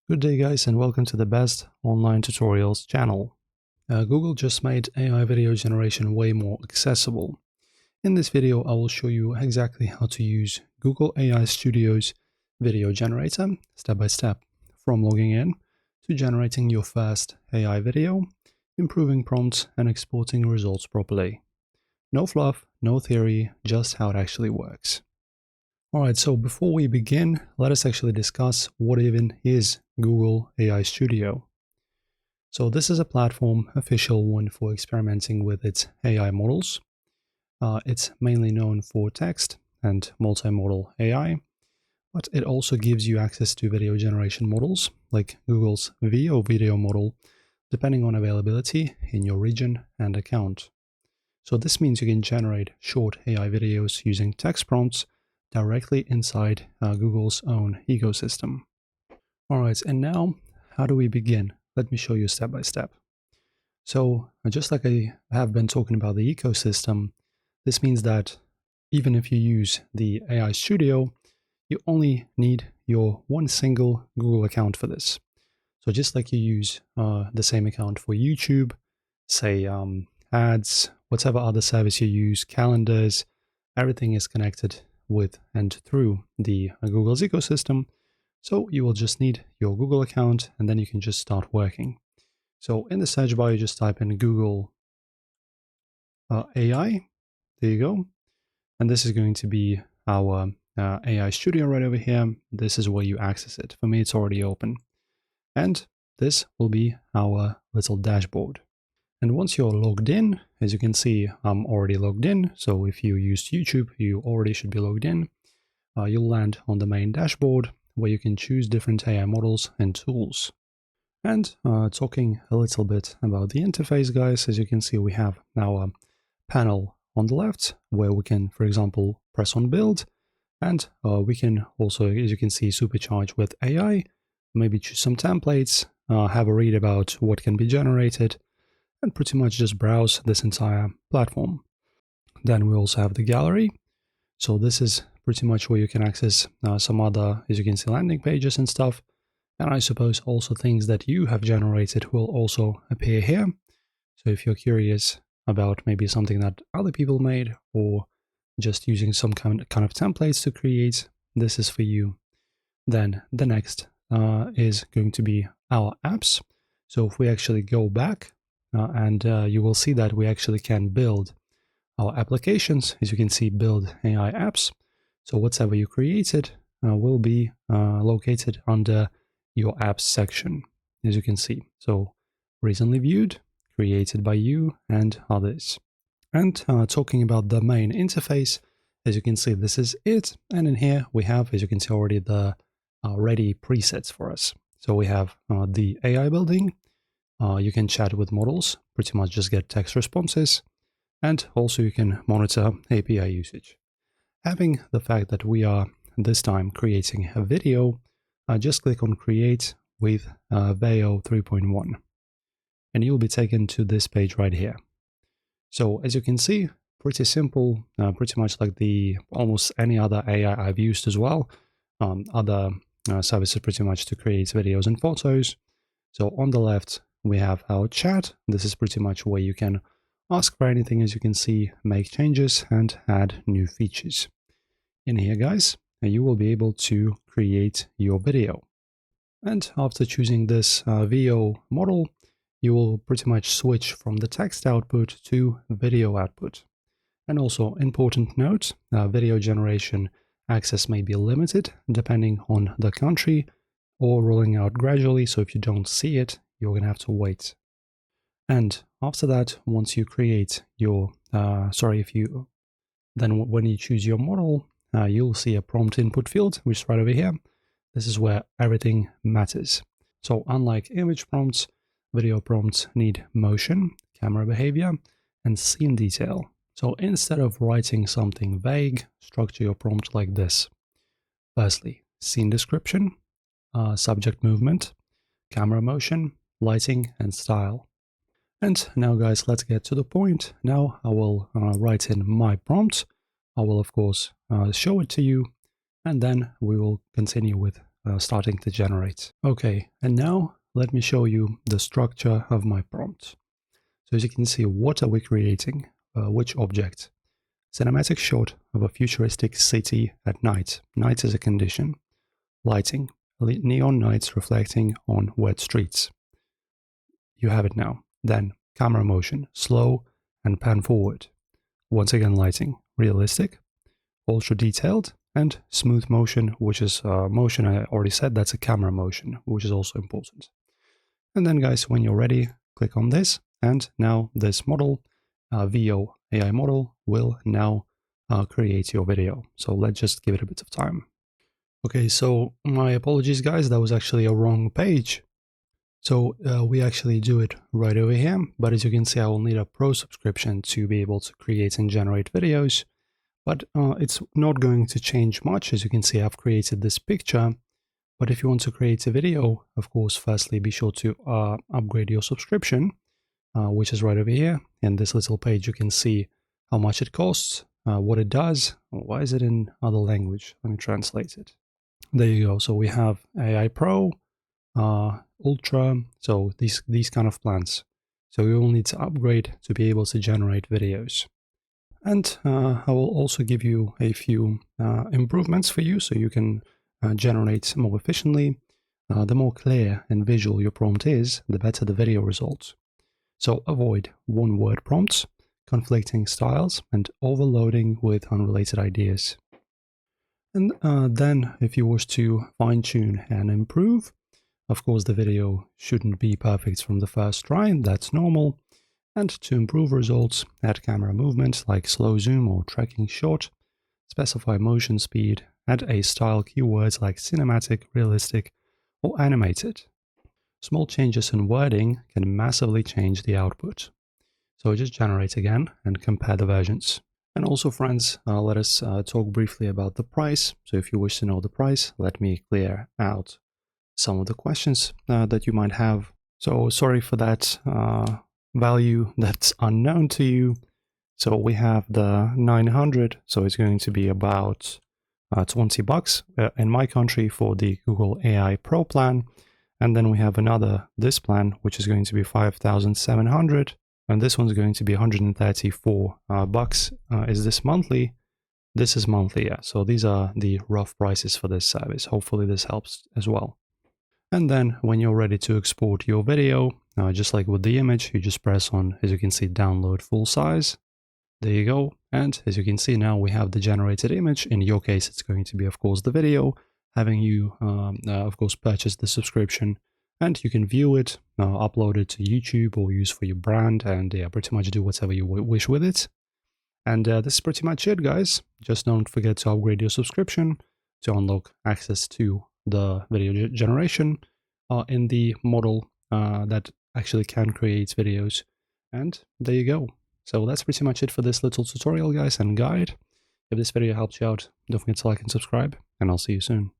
Good day guys and welcome to the best online tutorials channel. Google just made AI video generation way more accessible. In this video I will show you exactly how to use Google AI Studio's video generator step by step, from logging in to generating your first AI video, improving prompts and exporting results properly. No fluff, no theory, just how it actually works. Alright, so before we begin, let us actually discuss what even is Google AI Studio. So this is a platform, official one for experimenting with its AI models. It's mainly known for text and multimodal AI, but it also gives you access to video generation models like Google's Veo video model, depending on availability in your region and account. So this means you can generate short AI videos using text prompts directly inside Google's own ecosystem. Alright, and now how do we begin? Let me show you step by step. So just like I have been talking about the ecosystem, this means that even if you use the AI Studio, you only need your one single Google account for this. So just like you use the same account for YouTube, say ads, whatever other service you use, calendars, everything is connected with and through the Google's ecosystem. So you will just need your Google account and then you can just start working. So in the search bar, you just type in Google AI. There you go. And this is going to be our AI Studio right over here. This is where you access it. For me, it's already open. And this will be our little dashboard. And once you're logged in, as you can see, I'm already logged in. So if you used YouTube, you already should be logged in. You'll land on the main dashboard where you can choose different AI models and tools. And talking a little bit about the interface, guys, as you can see, we have our panel on the left where we can, for example, press on build. And we can also, as you can see, supercharge with AI, maybe choose some templates, have a read about what can be generated, and pretty much just browse this entire platform. Then we also have the gallery. So this is pretty much where you can access some other, as you can see, landing pages and stuff. And I suppose also things that you have generated will also appear here. So if you're curious about maybe something that other people made or just using some kind of templates to create, this is for you. Then the next is going to be our apps. So if we actually go back, and you will see that we actually can build our applications. As you can see, build AI apps. So whatever you created will be located under your apps section, as you can see. So recently viewed, created by you and others. And talking about the main interface, as you can see, this is it. And in here we have, as you can see already, the ready presets for us. So we have the AI building. You can chat with models, pretty much just get text responses, and also you can monitor API usage. Having the fact that we are this time creating a video, just click on Create with Veo 3.1, and you'll be taken to this page right here. So as you can see, pretty simple, pretty much like the almost any other AI I've used as well. Other services pretty much to create videos and photos. So on the left, we have our chat. This is pretty much where you can ask for anything, as you can see, make changes and add new features. In here, guys, you will be able to create your video. And after choosing this Veo model, you will pretty much switch from the text output to video output. And also, important note, video generation access may be limited depending on the country or rolling out gradually. So if you don't see it, you're going to have to wait. And after that, once you create your, when you choose your model, you'll see a prompt input field, which is right over here. This is where everything matters. So unlike image prompts, video prompts need motion, camera behavior, and scene detail. So instead of writing something vague, structure your prompt like this. Firstly, scene description, subject movement, camera motion, lighting, and style. And now, guys, let's get to the point. Now I will write in my prompt. I will, of course, show it to you, and then we will continue with starting to generate. Okay, and now let me show you the structure of my prompt. So as you can see, what are we creating? Which object? Cinematic shot of a futuristic city at night. Night is a condition. Lighting. Neon lights reflecting on wet streets. You have it now. Then camera motion. Slow and pan forward. Once again, lighting. Realistic. Ultra detailed. And smooth motion, which is motion, I already said, that's a camera motion, which is also important. And then guys, when you're ready, click on this. And now this model, VO AI model, will now create your video. So let's just give it a bit of time. Okay, so my apologies guys, that was actually a wrong page. So we actually do it right over here. But as you can see, I will need a pro subscription to be able to create and generate videos. But it's not going to change much. As you can see, I've created this picture. But if you want to create a video, of course, firstly, be sure to upgrade your subscription, which is right over here. In this little page, you can see how much it costs, what it does. Why is it in other language? Let me translate it. There you go. So we have AI Pro, Ultra, so these kind of plans. So you will need to upgrade to be able to generate videos. And I will also give you a few improvements for you so you can generate more efficiently. The more clear and visual your prompt is, the better the video results. So avoid one-word prompts, conflicting styles, and overloading with unrelated ideas. And then if you wish to fine-tune and improve, of course the video shouldn't be perfect from the first try, that's normal. And to improve results, add camera movement like slow zoom or tracking shot, specify motion speed, add a style keywords like cinematic, realistic, or animated. Small changes in wording can massively change the output. So just generate again and compare the versions. And also friends, let us talk briefly about the price. So if you wish to know the price, let me clear out some of the questions that you might have. So sorry for that value that's unknown to you. So we have the 900, so it's going to be about $20 in my country for the Google AI Pro plan. And then we have this plan, which is going to be 5,700. And this one's going to be 134 bucks. Is this monthly? This is monthly, yeah. So these are the rough prices for this service. Hopefully this helps as well. And then when you're ready to export your video, just like with the image, you just press on, as you can see, download full size. There you go. And as you can see now, we have the generated image. In your case, it's going to be, of course, the video, having you, of course, purchase the subscription. And you can view it, upload it to YouTube or use for your brand, and yeah, pretty much do whatever you wish with it. And this is pretty much it, guys. Just don't forget to upgrade your subscription to unlock access to the video generation in the model that actually can create videos. And there you go. So that's pretty much it for this little tutorial, guys, and guide. If this video helped you out, don't forget to like and subscribe, and I'll see you soon.